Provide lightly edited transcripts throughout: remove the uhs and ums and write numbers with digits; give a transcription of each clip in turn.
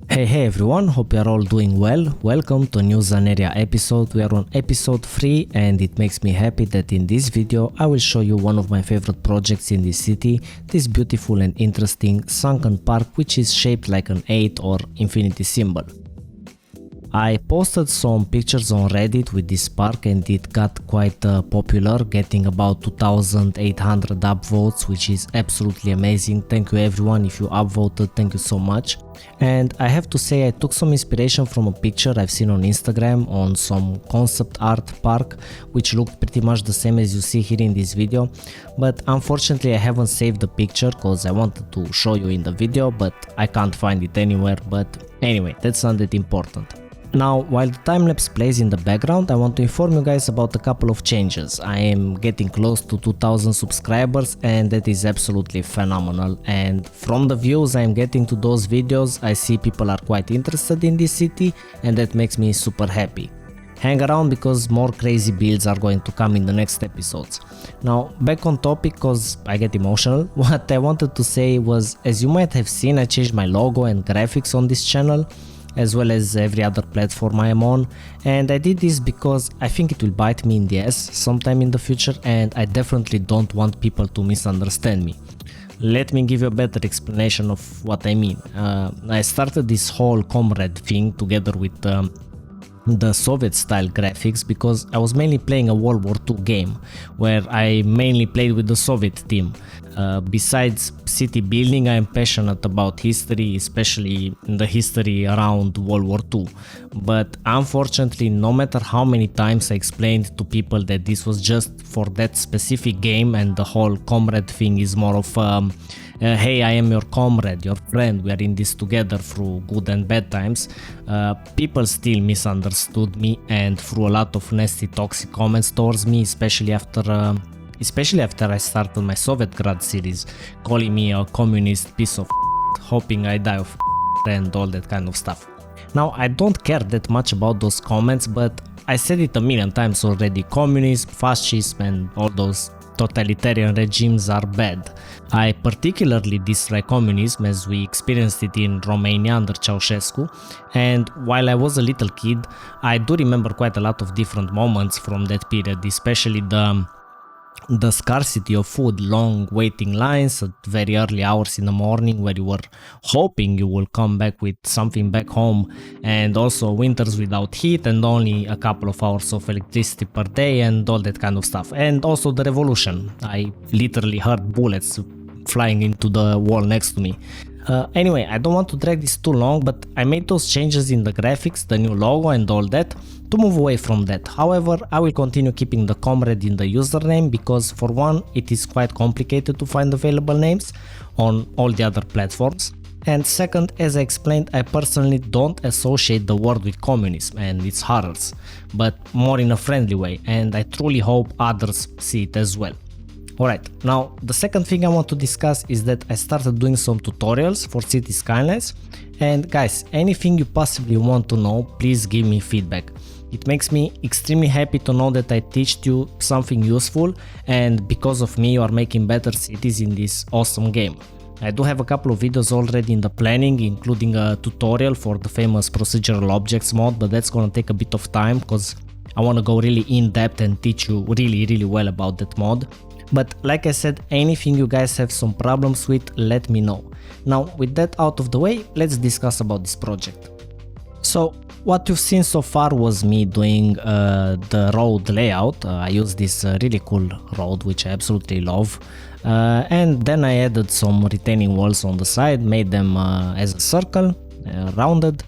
Hey everyone, hope you are all doing well. Welcome to a new Zanerya episode. We are on episode 3 and it makes me happy that in this video I will show you one of my favorite projects in this city, this beautiful and interesting Sunken park, which is shaped like an 8 or infinity symbol. I posted some pictures on Reddit with this park and it got quite popular, getting about 2,800 upvotes, which is absolutely amazing. Thank you everyone if you upvoted, thank you so much. And I have to say I took some inspiration from a picture I've seen on Instagram on some concept art park, which looked pretty much the same as you see here in this video. But unfortunately I haven't saved the picture because I wanted to show you in the video, but I can't find it anywhere. But anyway, that's not that important. Now, while the time-lapse plays in the background, I want to inform you guys about a couple of changes. I am getting close to 2000 subscribers and that is absolutely phenomenal. And from the views I am getting to those videos, I see people are quite interested in this city and that makes me super happy. Hang around because more crazy builds are going to come in the next episodes. Now, back on topic cause I get emotional. What I wanted to say was, as you might have seen, I changed my logo and graphics on this channel, as well as every other platform I am on, and I did this because I think it will bite me in the ass sometime in the future and I definitely don't want people to misunderstand me. Let me give you a better explanation of what I mean. I started this whole comrade thing together with the Soviet style graphics because I was mainly playing a World War II game where I mainly played with the Soviet team. Besides city building, I am passionate about history, especially the history around World War II. But unfortunately, no matter how many times I explained to people that this was just for that specific game and the whole comrade thing is more of hey, I am your comrade, your friend, we are in this together through good and bad times, people still misunderstood me and threw a lot of nasty toxic comments towards me, especially after I started my Soviet Grad series, calling me a communist piece of hoping I die of and all that kind of stuff. Now, I don't care that much about those comments, but I said it a million times already. Communism, fascism and all those totalitarian regimes are bad. I particularly dislike communism as we experienced it in Romania under Ceausescu, and while I was a little kid, I do remember quite a lot of different moments from that period, especially the scarcity of food, long waiting lines at very early hours in the morning where you were hoping you will come back with something back home, and also winters without heat and only a couple of hours of electricity per day and all that kind of stuff. And also the revolution. I literally heard bullets flying into the wall next to me. Anyway, I don't want to drag this too long, but I made those changes in the graphics, the new logo and all that, to move away from that. However, I will continue keeping the comrade in the username because for one, it is quite complicated to find available names on all the other platforms. And second, as I explained, I personally don't associate the word with communism and its horrors, but more in a friendly way, and I truly hope others see it as well. Alright, now the second thing I want to discuss is that I started doing some tutorials for City Skylines, and guys, anything you possibly want to know, please give me feedback. It makes me extremely happy to know that I teached you something useful and because of me you are making better cities in this awesome game. I do have a couple of videos already in the planning, including a tutorial for the famous procedural objects mod, but that's gonna take a bit of time because I want to go really in depth and teach you really well about that mod. But like I said, anything you guys have some problems with, let me know. Now with that out of the way, let's discuss about this project. So what you've seen so far was me doing the road layout. I used this really cool road which I absolutely love, and then I added some retaining walls on the side, made them as a circle, rounded,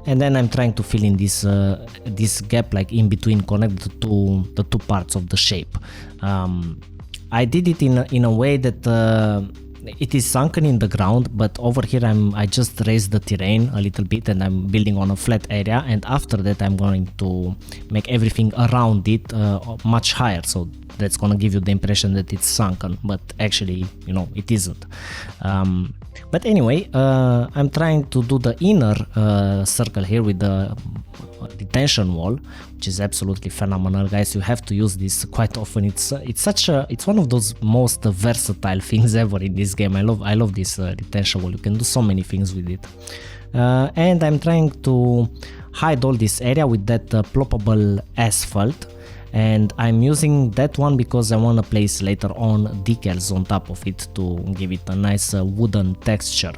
and then I'm trying to fill in this gap like in between, connect the two parts of the shape. I did it in a way that it is sunken in the ground, but over here I just raised the terrain a little bit and I'm building on a flat area, and after that I'm going to make everything around it much higher, so that's gonna give you the impression that it's sunken, but actually, you know, it isn't. But anyway, I'm trying to do the inner circle here with the detention wall, which is absolutely phenomenal, guys. You have to use this quite often. It's one of those most versatile things ever in this game. I love this detention wall. You can do so many things with it. And I'm trying to hide all this area with that ploppable asphalt, and I'm using that one because I want to place later on decals on top of it to give it a nice wooden texture.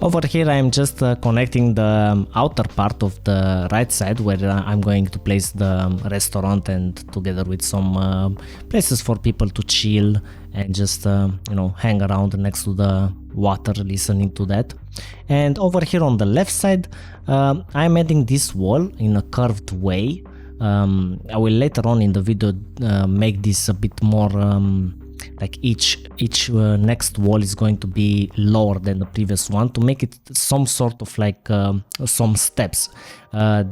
Over here I'm just connecting the outer part of the right side where I'm going to place the restaurant, and together with some places for people to chill and just you know, hang around next to the water listening to that. And over here on the left side I'm adding this wall in a curved way. I will later on in the video make this a bit more like each next wall is going to be lower than the previous one to make it some sort of like some steps.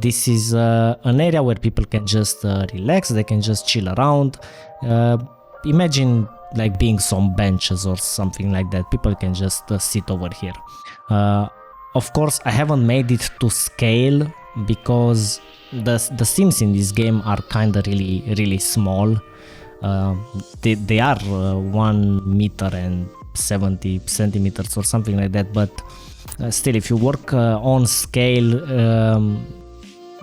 This is an area where people can just relax, they can just chill around. Imagine like being some benches or something like that. People can just sit over here. Of course I haven't made it to scale because the seams in this game are kinda really small. They are 1 meter and 70 centimeters or something like that, but still, if you work on scale,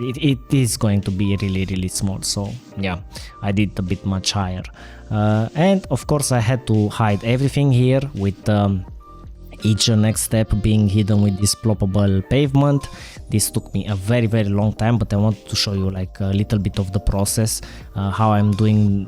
it is going to be really small. So yeah, I did a bit much higher, and of course I had to hide everything here with each next step being hidden with this ploppable pavement. This took me a very long time, but I wanted to show you like a little bit of the process, how I'm doing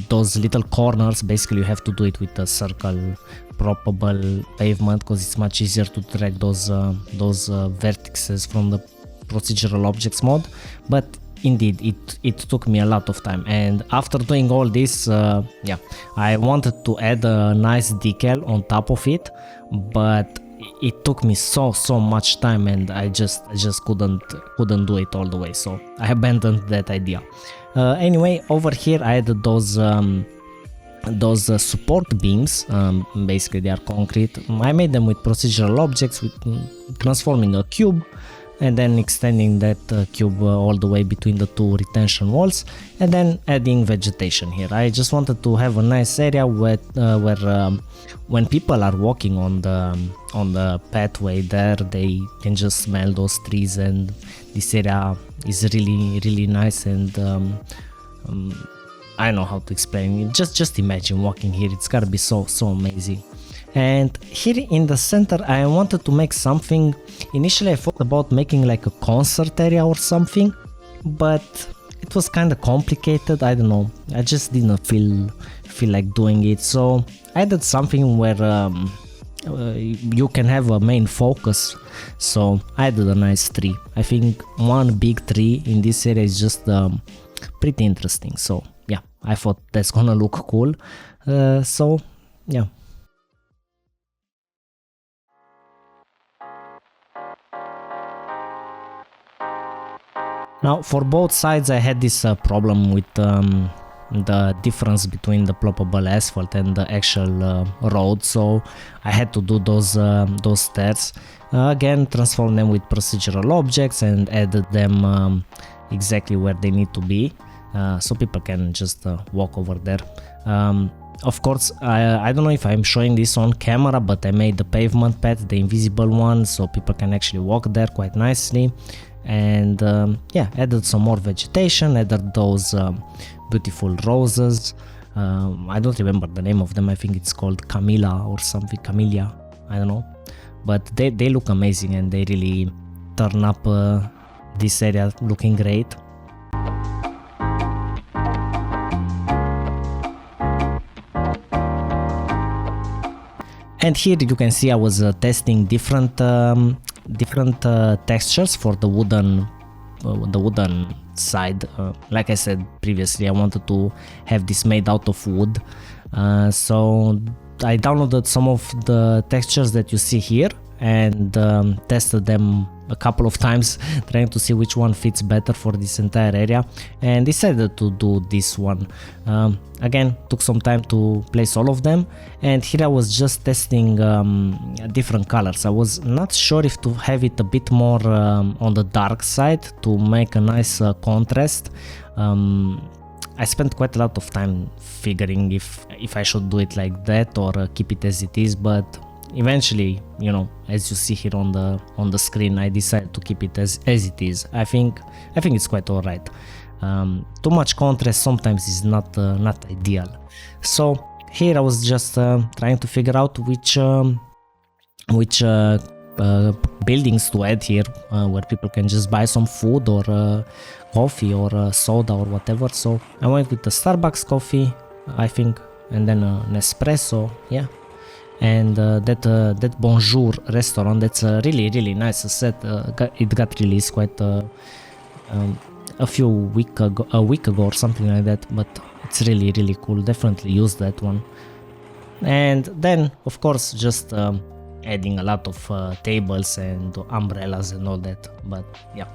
those little corners. Basically you have to do it with a circle ploppable pavement because it's much easier to track those vertices from the procedural objects mod. But indeed it took me a lot of time, and after doing all this, yeah, I wanted to add a nice decal on top of it, but it took me so much time, and I just couldn't do it all the way, so I abandoned that idea. Anyway, over here I added those support beams. Basically they are concrete. I made them with procedural objects, with transforming a cube and then extending that cube all the way between the two retention walls, and then adding vegetation here. I just wanted to have a nice area where when people are walking on the pathway there, they can just smell those trees, and this area is really nice. And I don't know how to explain it. Just imagine walking here. It's gotta be so amazing. And here in the center I wanted to make something. Initially I thought about making like a concert area or something, but it was kind of complicated. I don't know, I just didn't feel like doing it, so I did something where you can have a main focus. So I did a nice tree. I think one big tree in this area is just pretty interesting, so yeah, I thought that's gonna look cool. So yeah. Now for both sides I had this problem with the difference between the ploppable asphalt and the actual road, so I had to do those stairs. Again, transform them with procedural objects and added them exactly where they need to be, so people can just walk over there. Of course, I don't know if I'm showing this on camera, but I made the pavement path, the invisible one, so people can actually walk there quite nicely. And yeah, added some more vegetation, added those beautiful roses. I don't remember the name of them. I think it's called Camilla or something, Camellia, I don't know, but they look amazing and they really turn up this area looking great. And here you can see I was testing different textures for the wooden side. Like I said previously, I wanted to have this made out of wood, so I downloaded some of the textures that you see here and tested them a couple of times, trying to see which one fits better for this entire area, and decided to do this one. Again, took some time to place all of them, and here I was just testing different colors. I was not sure if to have it a bit more on the dark side to make a nice contrast. I spent quite a lot of time figuring if I should do it like that or keep it as it is, but eventually, you know, as you see here on the screen, I decided to keep it as it is. I think it's quite alright. Too much contrast sometimes is not ideal. So here I was just trying to figure out which buildings to add here, where people can just buy some food or coffee or soda or whatever. So I went with the Starbucks coffee, I think, and then an espresso, yeah. And that Bonjour restaurant, that's a really nice set. It got released quite a week ago or something like that, but it's really cool. Definitely use that one. And then of course just adding a lot of tables and umbrellas and all that, but yeah.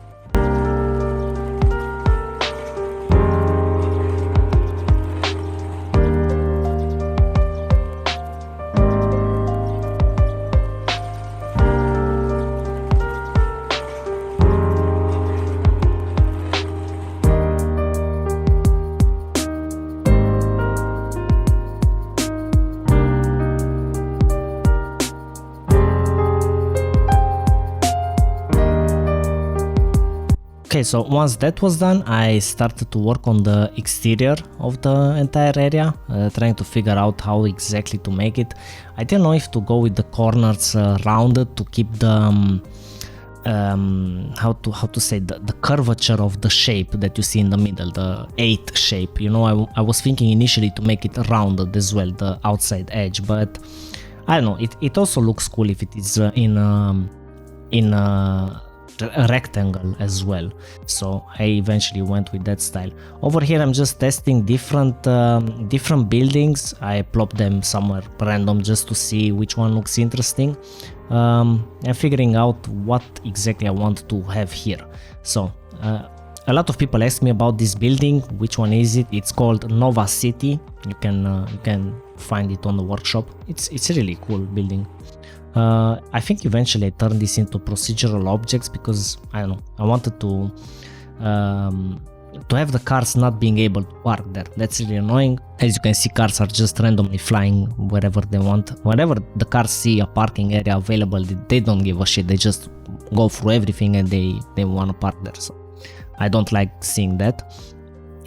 Okay, so once that was done, I started to work on the exterior of the entire area, trying to figure out how exactly to make it. I didn't know if to go with the corners rounded to keep the how to say the curvature of the shape that you see in the middle, the 8 shape. You know, I was thinking initially to make it rounded as well, the outside edge, but I don't know. It also looks cool if it is in a rectangle as well, so I eventually went with that style. Over here I'm just testing different buildings. I plopped them somewhere random just to see which one looks interesting, and figuring out what exactly I want to have here. So a lot of people ask me about this building, which one is it. It's called Nova City. You can find it on the workshop. It's a really cool building. I think eventually I turned this into procedural objects because I don't know, I wanted to have the cars not being able to park there. That's really annoying. As you can see, cars are just randomly flying wherever they want. Whenever the cars see a parking area available, they don't give a shit. They just go through everything and they want to park there. So I don't like seeing that.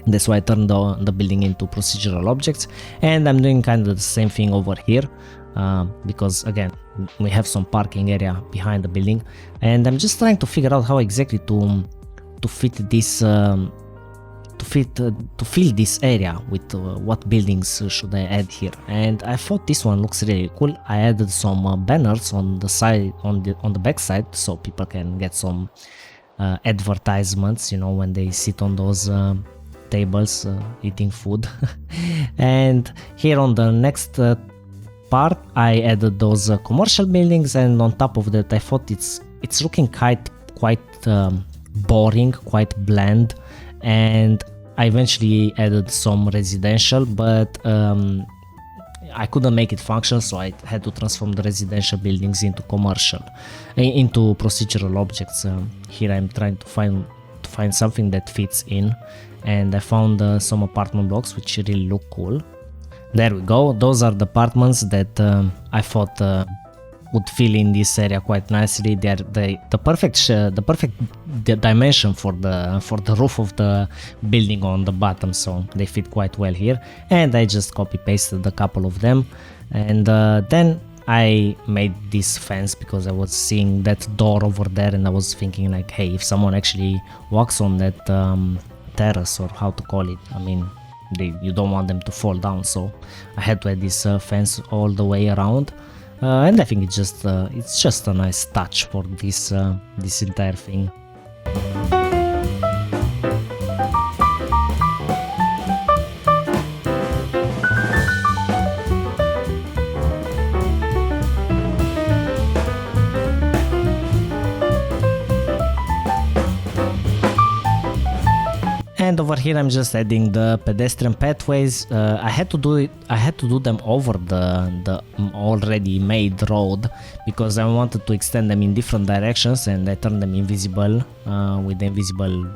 That's why I turned the building into procedural objects, and I'm doing kind of the same thing over here. Because again, we have some parking area behind the building, and I'm just trying to figure out how exactly to fit this to fill this area with what buildings should I add here. And I thought this one looks really cool. I added some banners on the side, on the back side, so people can get some advertisements, you know, when they sit on those tables eating food. And here on the next part I added those commercial buildings, and on top of that I thought it's looking quite boring, quite bland, and I eventually added some residential, but I couldn't make it function, so I had to transform the residential buildings into commercial, into procedural objects. Here I'm trying to find something that fits in, and I found some apartment blocks which really look cool. There we go. Those are the apartments that I thought would fill in this area quite nicely. They are the perfect dimension for the roof of the building on the bottom, so they fit quite well here. And I just copy pasted a couple of them, and then I made this fence because I was seeing that door over there, and I was thinking like, hey, if someone actually walks on that terrace, or how to call it, I mean, you don't want them to fall down, so I had to add this fence all the way around. And I think it's just a nice touch for this entire thing. And over here I'm just adding the pedestrian pathways. I had to do them over the already made road because I wanted to extend them in different directions, and I turned them invisible with the invisible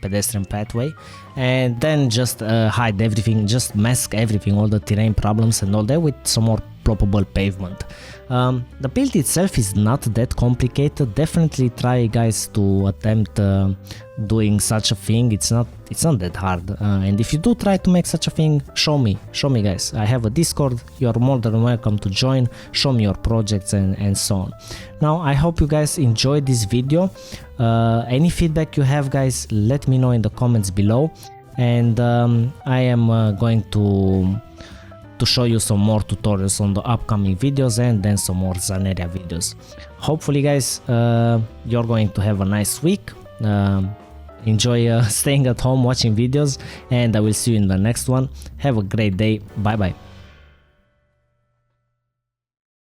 pedestrian pathway, and then just hide everything, just mask everything, all the terrain problems and all that, with some more ploppable pavement. The build itself is not that complicated. Definitely try, guys, to attempt doing such a thing. It's not that hard, and if you do try to make such a thing, show me guys. I have a Discord, you are more than welcome to join, show me your projects and so on. Now I hope you guys enjoyed this video. Any feedback you have, guys, let me know in the comments below, and I am going to show you some more tutorials on the upcoming videos, and then some more Zanerya videos. Hopefully, guys, you're going to have a nice week. Enjoy staying at home watching videos, and I will see you in the next one. Have a great day. Bye bye.